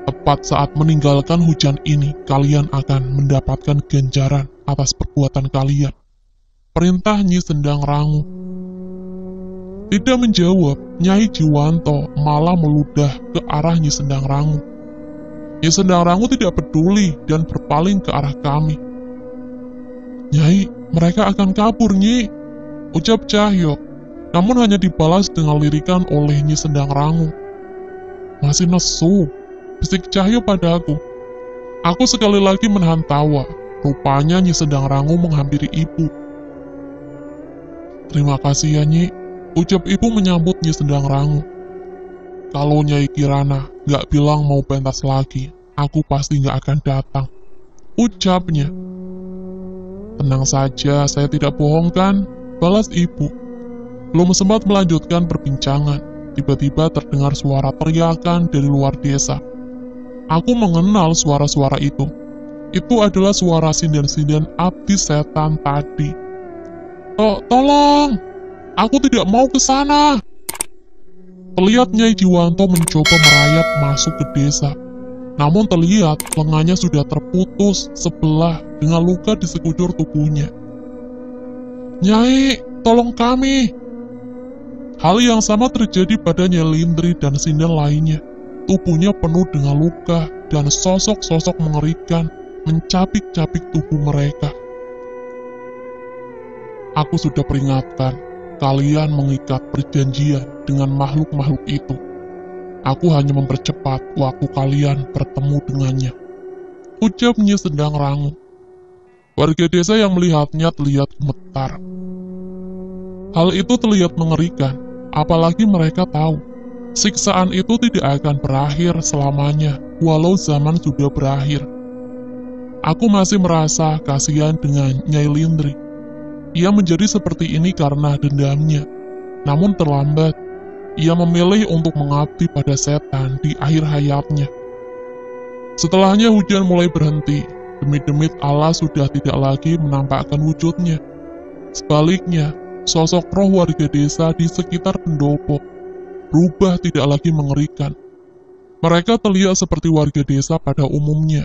Tepat saat meninggalkan hujan ini, kalian akan mendapatkan ganjaran atas perbuatan kalian. Perintah Nyi Sendang Rangu. Tidak menjawab, Nyai Jiwanto malah meludah ke arah Nyi Sendang Rangu. Nyi Sendang Rangu tidak peduli dan berpaling ke arah kami. Nyai, mereka akan kabur, Nyi, ucap Cahyo, namun hanya dibalas dengan lirikan oleh Nyi Sendang Rangu. Masih nesu, bisik Cahyo padaku. Aku sekali lagi menahan tawa. Rupanya Nyi Sendang Rangu menghampiri ibu. "Terima kasih ya Nyi," ucap ibu menyambut Nyi Sendang Rangu. "Kalau Nyai Kirana gak bilang mau pentas lagi, aku pasti gak akan datang," ucapnya. "Tenang saja, saya tidak bohong kan?" balas ibu. Belum sempat melanjutkan perbincangan, tiba-tiba terdengar suara teriakan dari luar desa. Aku mengenal suara-suara itu. Itu adalah suara sinden-sinden abdi setan tadi. Tolong! Aku tidak mau ke sana!" Terlihat Nyai Jiwanto mencoba merayap masuk ke desa. Namun terlihat lengannya sudah terputus sebelah dengan luka di sekujur tubuhnya. "Nyai, tolong kami!" Hal yang sama terjadi pada Nyai Lindri dan sinden lainnya. Tubuhnya penuh dengan luka dan sosok-sosok mengerikan mencapik-capik tubuh mereka. Aku sudah peringatkan, kalian mengikat perjanjian dengan makhluk-makhluk itu. Aku hanya mempercepat waktu kalian bertemu dengannya, ucap Nyi Sendang Rangu. Warga desa yang melihatnya terlihat gemetar. Hal itu terlihat mengerikan, apalagi mereka tahu siksaan itu tidak akan berakhir selamanya, walau zaman sudah berakhir. Aku masih merasa kasihan dengan Nyai Lindri. Ia menjadi seperti ini karena dendamnya. Namun terlambat, ia memilih untuk mengabdi pada setan di akhir hayatnya. Setelahnya hujan mulai berhenti. Demit-demit Allah sudah tidak lagi menampakkan wujudnya. Sebaliknya, sosok roh warga desa di sekitar pendopo berubah tidak lagi mengerikan. Mereka terlihat seperti warga desa pada umumnya.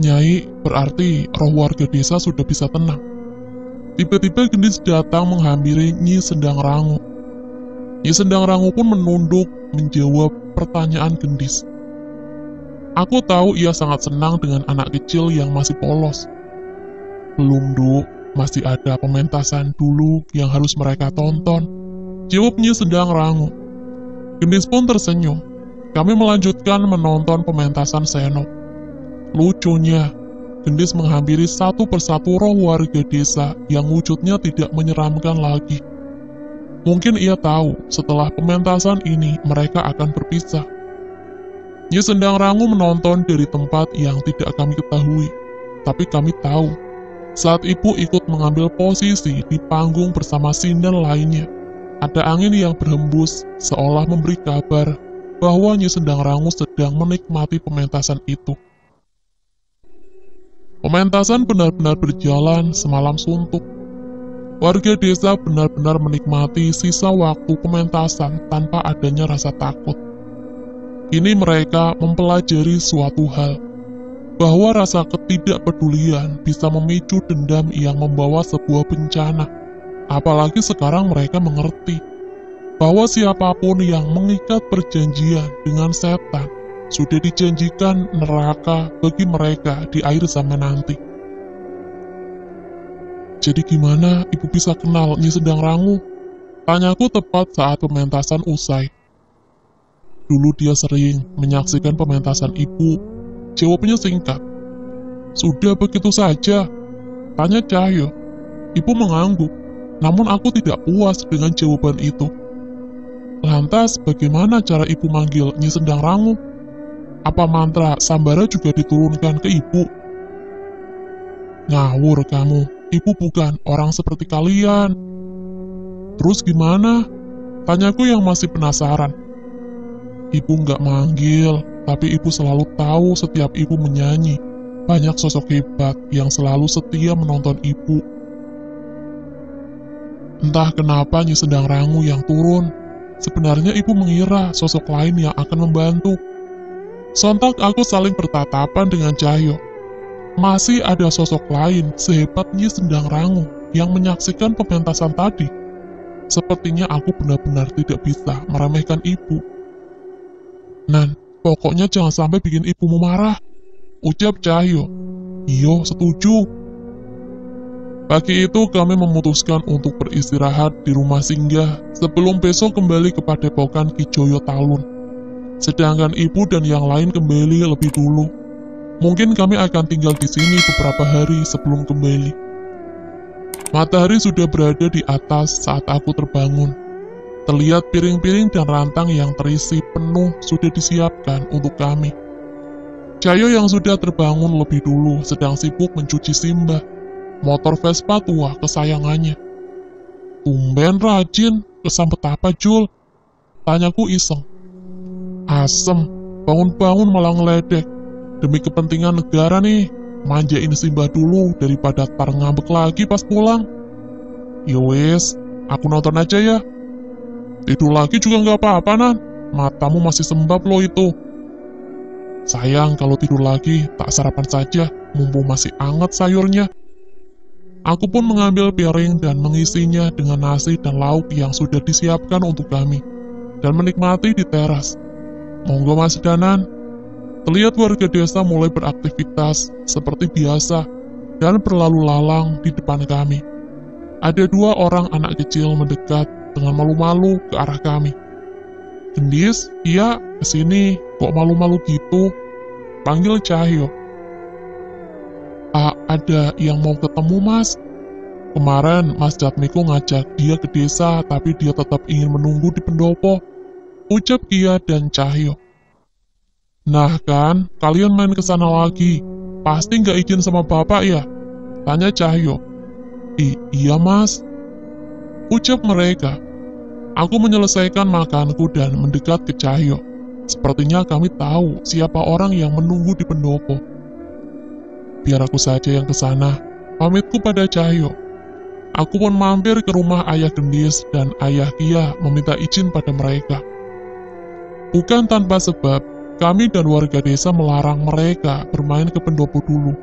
"Nyai, berarti roh warga desa sudah bisa tenang." Tiba-tiba gendis datang menghampiri Nyi Sendang Rangu. Nyi Sendang Rangu pun menunduk menjawab pertanyaan gendis. Aku tahu ia sangat senang dengan anak kecil yang masih polos. "Belum, Duk, masih ada pementasan dulu yang harus mereka tonton," jawab Nyi Sendang Rangu. Gendis pun tersenyum. Kami melanjutkan menonton pementasan senop. Lucunya, gendis menghampiri satu persatu roh warga desa yang wujudnya tidak menyeramkan lagi. Mungkin ia tahu setelah pementasan ini mereka akan berpisah. Nyi Sendang Rangu menonton dari tempat yang tidak kami ketahui, tapi kami tahu saat ibu ikut mengambil posisi di panggung bersama sinden lainnya. Ada angin yang berhembus seolah memberi kabar bahwa Nyi Sendang Rangu sedang menikmati pementasan itu. Pementasan benar-benar berjalan semalam suntuk. Warga desa benar-benar menikmati sisa waktu pementasan tanpa adanya rasa takut. Kini mereka mempelajari suatu hal, bahwa rasa ketidakpedulian bisa memicu dendam yang membawa sebuah bencana. Apalagi sekarang mereka mengerti bahwa siapapun yang mengikat perjanjian dengan setan sudah dijanjikan neraka bagi mereka di akhir zaman nanti. "Jadi gimana ibu bisa kenal Nyi Sendang Rangu?" tanyaku tepat saat pementasan usai. "Dulu dia sering menyaksikan pementasan ibu," jawabnya singkat. "Sudah begitu saja?" tanya Cahyo. Ibu mengangguk, namun aku tidak puas dengan jawaban itu. "Lantas bagaimana cara ibu manggil Nyi Sendang Rangu? Apa mantra Sambara juga diturunkan ke ibu?" "Ngawur kamu, ibu bukan orang seperti kalian." "Terus gimana?" tanyaku yang masih penasaran. "Ibu nggak manggil, tapi ibu selalu tahu setiap ibu menyanyi. Banyak sosok hebat yang selalu setia menonton ibu. Entah kenapa Nyi Sendang Rangu yang turun. Sebenarnya ibu mengira sosok lain yang akan membantu." Sontak aku saling bertatapan dengan Cahyo. Masih ada sosok lain sehebat Nyi Sendang Rangu yang menyaksikan pementasan tadi. Sepertinya aku benar-benar tidak bisa meremehkan ibu. "Nan, pokoknya jangan sampai bikin ibumu marah," ucap Cahyo. "Iyo, setuju." Pagi itu kami memutuskan untuk beristirahat di rumah singgah sebelum besok kembali ke Padepokan Ki Joyo Talun. Sedangkan ibu dan yang lain kembali lebih dulu. Mungkin kami akan tinggal di sini beberapa hari sebelum kembali. Matahari sudah berada di atas saat aku terbangun. Terlihat piring-piring dan rantang yang terisi penuh sudah disiapkan untuk kami. Cahyo yang sudah terbangun lebih dulu sedang sibuk mencuci Simba, motor Vespa tua kesayangannya. Tumben rajin, kesambet apa Jul? Tanyaku iseng. Asem, bangun-bangun malah ngeledek. Demi kepentingan negara nih, manjain Simba dulu daripada tar ngambek lagi pas pulang. Yowes, aku nonton aja ya. Tidur lagi juga nggak apa-apa, Nan. Matamu masih sembab loh itu. Sayang kalau tidur lagi, tak sarapan saja, mumpung masih anget sayurnya. Aku pun mengambil piring dan mengisinya dengan nasi dan lauk yang sudah disiapkan untuk kami, dan menikmati di teras. Monggo Mas Danan. Terlihat warga desa mulai beraktivitas seperti biasa dan berlalu lalang di depan kami. Ada 2 orang anak kecil mendekat dengan malu-malu ke arah kami. Gendis, iya, kesini, kok malu-malu gitu? Panggil Cahyo. Ada yang mau ketemu Mas. Kemarin Mas Jatmiko ngajak dia ke desa, tapi dia tetap ingin menunggu di pendopo, ucap Kia dan Cahyo. Nah kan, kalian main ke sana lagi. Pasti nggak izin sama bapak ya? Tanya Cahyo. Iya Mas, ucap mereka. Aku menyelesaikan makanku dan mendekat ke Cahyo. Sepertinya kami tahu siapa orang yang menunggu di pendopo. Biar aku saja yang ke sana, pamitku pada Cahyo. Aku pun mampir ke rumah ayah Gendis dan ayah Kia meminta izin pada mereka. Bukan tanpa sebab, kami dan warga desa melarang mereka bermain ke pendopo dulu,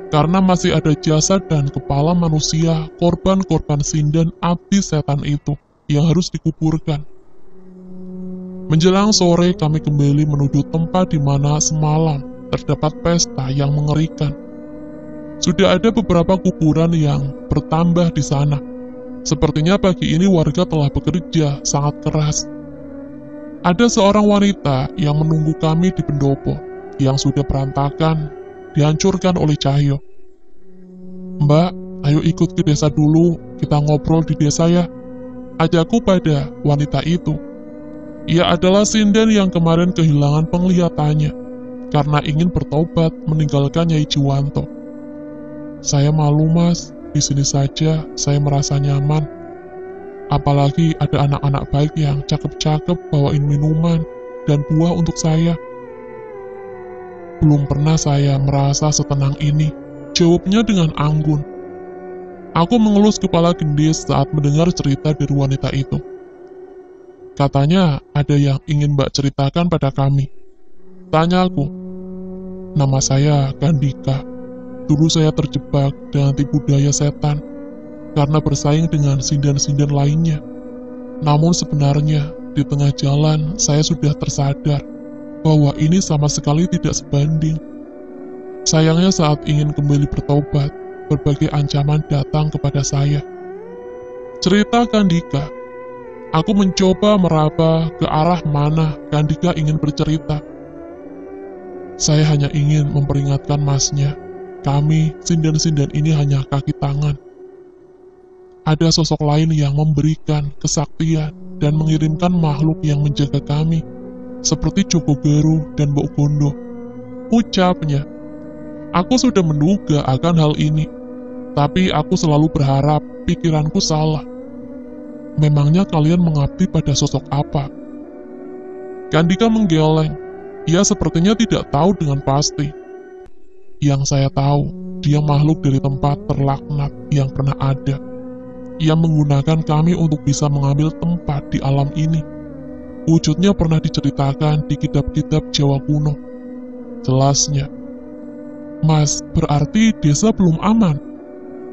karena masih ada jasad dan kepala manusia korban-korban sinden api setan itu yang harus dikuburkan. Menjelang sore kami kembali menuju tempat di mana semalam terdapat pesta yang mengerikan. Sudah ada beberapa kuburan yang bertambah di sana. Sepertinya pagi ini warga telah bekerja sangat keras. Ada seorang wanita yang menunggu kami di pendopo, yang sudah berantakan, dihancurkan oleh Cahyo. Mbak, ayo ikut ke desa dulu, kita ngobrol di desa ya. Ajakku pada wanita itu. Ia adalah sinden yang kemarin kehilangan penglihatannya, karena ingin bertobat meninggalkan Nyai Jiwanto. Saya malu Mas, di sini saja saya merasa nyaman. Apalagi ada anak-anak baik yang cakep-cakep bawain minuman dan buah untuk saya. Belum pernah saya merasa setenang ini, jawabnya dengan anggun. Aku mengelus kepala Gendis saat mendengar cerita dari wanita itu. Katanya ada yang ingin Mbak ceritakan pada kami. Tanyaku. Nama saya Kandika. Dulu saya terjebak dengan tipu daya setan karena bersaing dengan sinden-sinden lainnya. Namun sebenarnya di tengah jalan saya sudah tersadar bahwa ini sama sekali tidak sebanding. Sayangnya saat ingin kembali bertobat, berbagai ancaman datang kepada saya. Cerita Kandika. Aku mencoba meraba ke arah mana Kandika ingin bercerita. Saya hanya ingin memperingatkan Masnya. Kami, sinden-sinden ini hanya kaki tangan. Ada sosok lain yang memberikan kesaktian dan mengirimkan makhluk yang menjaga kami, seperti Joko Geru dan Mbok Gondo. Ucapnya. Aku sudah menduga akan hal ini, tapi aku selalu berharap pikiranku salah. Memangnya kalian mengabdi pada sosok apa? Kandika menggeleng. Ia sepertinya tidak tahu dengan pasti. Yang saya tahu, dia makhluk dari tempat terlaknat yang pernah ada. Ia menggunakan kami untuk bisa mengambil tempat di alam ini. Wujudnya pernah diceritakan di kitab-kitab Jawa kuno. Jelasnya. Mas, berarti desa belum aman?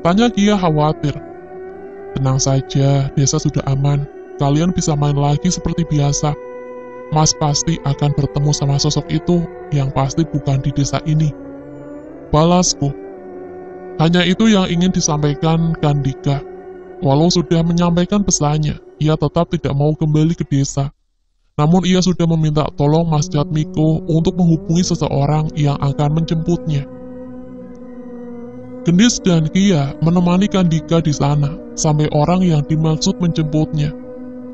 Tanya Kia khawatir. Tenang saja, desa sudah aman. Kalian bisa main lagi seperti biasa. Mas pasti akan bertemu sama sosok itu yang pasti bukan di desa ini. Balasku. Hanya itu yang ingin disampaikan Kandika. Walau sudah menyampaikan pesannya, ia tetap tidak mau kembali ke desa. Namun ia sudah meminta tolong Mas Jatmiko untuk menghubungi seseorang yang akan menjemputnya. Gendis dan Kia menemani Kandika di sana sampai orang yang dimaksud menjemputnya.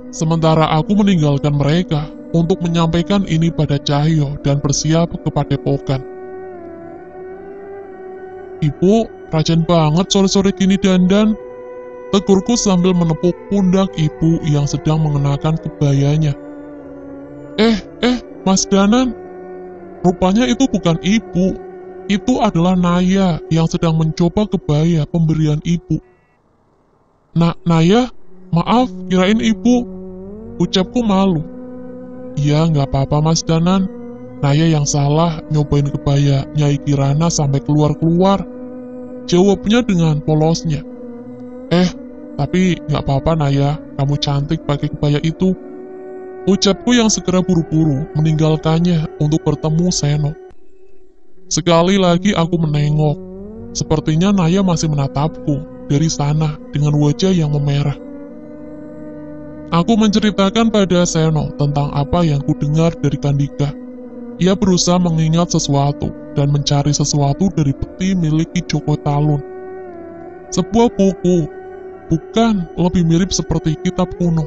Sementara aku meninggalkan mereka untuk menyampaikan ini pada Cahyo dan bersiap ke padepokan. "Ibu, rajin banget sore-sore gini dandan," tegurku sambil menepuk pundak ibu yang sedang mengenakan kebayanya. Mas Danan, rupanya itu bukan ibu. Itu adalah Naya yang sedang mencoba kebaya pemberian ibu. Naya, maaf, kirain ibu. Ucapku malu. "Iya, nggak apa-apa Mas Danan. Naya yang salah nyobain kebaya Nyai Kirana sampai keluar-keluar," jawabnya dengan polosnya. Tapi nggak apa-apa Naya, kamu cantik pakai kebaya itu," ucapku yang segera buru-buru meninggalkannya untuk bertemu Seno. Sekali lagi aku menengok. Sepertinya Naya masih menatapku dari sana dengan wajah yang memerah. Aku menceritakan pada Seno tentang apa yang kudengar dari Kandika. Ia berusaha mengingat sesuatu dan mencari sesuatu dari peti milik Ki Joko Talun. Sebuah buku, bukan, lebih mirip seperti kitab kuno.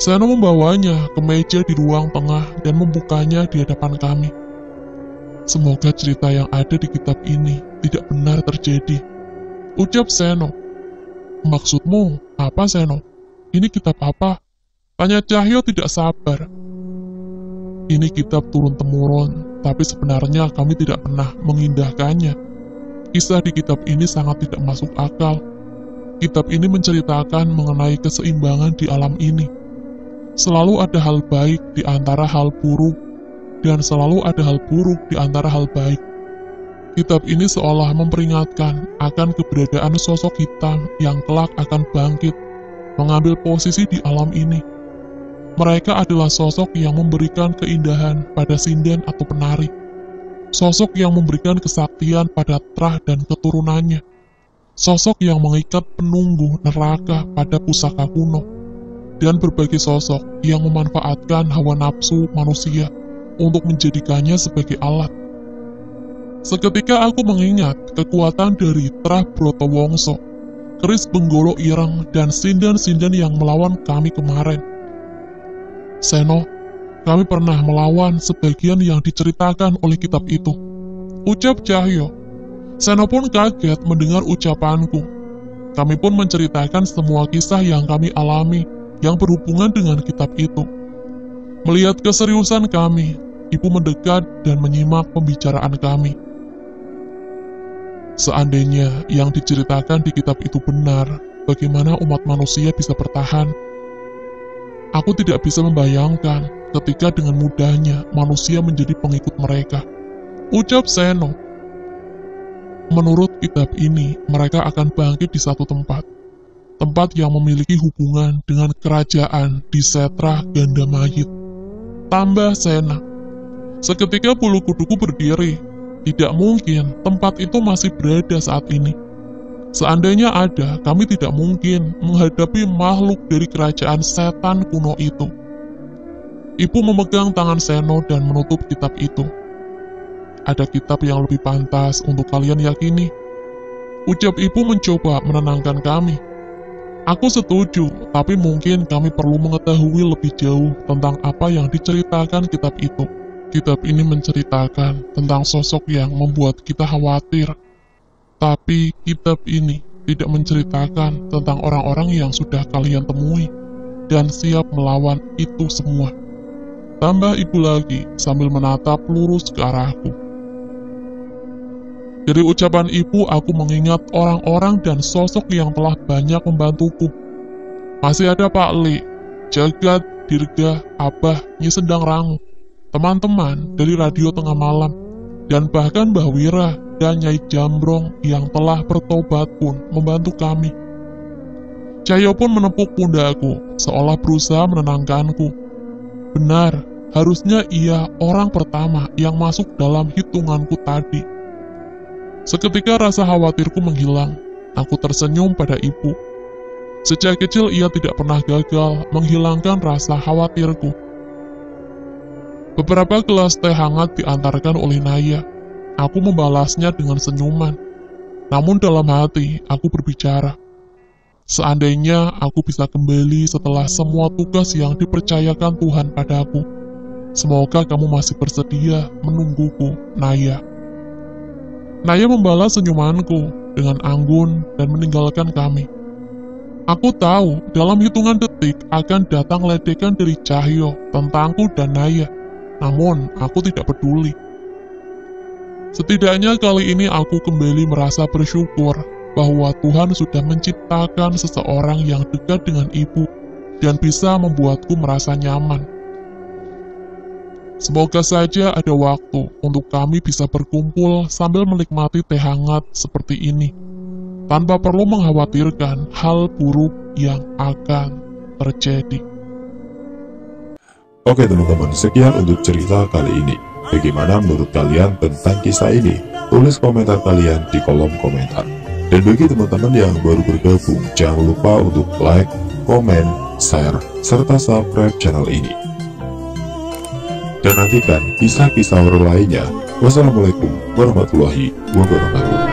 Seno membawanya ke meja di ruang tengah dan membukanya di hadapan kami. "Semoga cerita yang ada di kitab ini tidak benar terjadi," ucap Seno. "Maksudmu apa, Seno? Ini kitab apa?" tanya Cahyo tidak sabar. "Ini kitab turun-temurun, tapi sebenarnya kami tidak pernah mengindahkannya. Kisah di kitab ini sangat tidak masuk akal. Kitab ini menceritakan mengenai keseimbangan di alam ini. Selalu ada hal baik di antara hal buruk, dan selalu ada hal buruk di antara hal baik. Kitab ini seolah memperingatkan akan keberadaan sosok hitam yang kelak akan bangkit, mengambil posisi di alam ini. Mereka adalah sosok yang memberikan keindahan pada sinden atau penari. Sosok yang memberikan kesaktian pada Trah dan keturunannya. Sosok yang mengikat penunggu neraka pada pusaka kuno. Dan berbagai sosok yang memanfaatkan hawa nafsu manusia untuk menjadikannya sebagai alat. Seketika aku mengingat kekuatan dari Trah Brotowongso, keris Benggolo Ireng, dan sinden-sinden yang melawan kami kemarin. "Seno, kami pernah melawan sebagian yang diceritakan oleh kitab itu," ucap Cahyo. Seno pun kaget mendengar ucapanku. Kami pun menceritakan semua kisah yang kami alami yang berhubungan dengan kitab itu. Melihat keseriusan kami, ibu mendekat dan menyimak pembicaraan kami. "Seandainya yang diceritakan di kitab itu benar, bagaimana umat manusia bisa bertahan? Aku tidak bisa membayangkan ketika dengan mudahnya manusia menjadi pengikut mereka," ucap Seno. "Menurut kitab ini, mereka akan bangkit di satu tempat yang memiliki hubungan dengan kerajaan di Setra Gandamayit," tambah Sena. Seketika bulu kuduku berdiri. Tidak mungkin tempat itu masih berada saat ini. Seandainya ada, kami tidak mungkin menghadapi makhluk dari kerajaan setan kuno itu. Ibu memegang tangan Seno dan menutup kitab itu. "Ada kitab yang lebih pantas untuk kalian yakini," ucap ibu mencoba menenangkan kami. Aku setuju, tapi mungkin kami perlu mengetahui lebih jauh tentang apa yang diceritakan kitab itu. Kitab ini menceritakan tentang sosok yang membuat kita khawatir. Tapi kitab ini tidak menceritakan tentang orang-orang yang sudah kalian temui dan siap melawan itu semua, tambah ibu lagi sambil menatap lurus ke arahku. Dari ucapan ibu, aku mengingat orang-orang dan sosok yang telah banyak membantuku. Masih ada Pak Li, Jagat, Dirga, Abah, Nyi Sendang Rangu, teman-teman dari Radio Tengah Malam, dan bahkan Mbah Wira dan Nyai Jambrong yang telah bertobat pun membantu kami. Cahyo pun menepuk pundakku, seolah berusaha menenangkanku. Benar, harusnya ia orang pertama yang masuk dalam hitunganku tadi. Seketika rasa khawatirku menghilang. Aku tersenyum pada ibu. Sejak kecil ia tidak pernah gagal menghilangkan rasa khawatirku. Beberapa gelas teh hangat diantarkan oleh Naya. Aku membalasnya dengan senyuman. Namun dalam hati, aku berbicara. Seandainya aku bisa kembali setelah semua tugas yang dipercayakan Tuhan padaku. Semoga kamu masih bersedia menungguku, Naya. Naya membalas senyumanku dengan anggun dan meninggalkan kami. Aku tahu dalam hitungan detik akan datang ledekan dari Cahyo tentangku dan Naya. Namun, aku tidak peduli. Setidaknya kali ini aku kembali merasa bersyukur bahwa Tuhan sudah menciptakan seseorang yang dekat dengan ibu dan bisa membuatku merasa nyaman. Semoga saja ada waktu untuk kami bisa berkumpul sambil menikmati teh hangat seperti ini, tanpa perlu mengkhawatirkan hal buruk yang akan terjadi. Oke teman-teman, sekian untuk cerita kali ini. Bagaimana menurut kalian tentang kisah ini? Tulis komentar kalian di kolom komentar. Dan bagi teman-teman yang baru bergabung, jangan lupa untuk like, komen, share, serta subscribe channel ini. Dan nantikan kisah-kisah horor lainnya. Wassalamualaikum warahmatullahi wabarakatuh.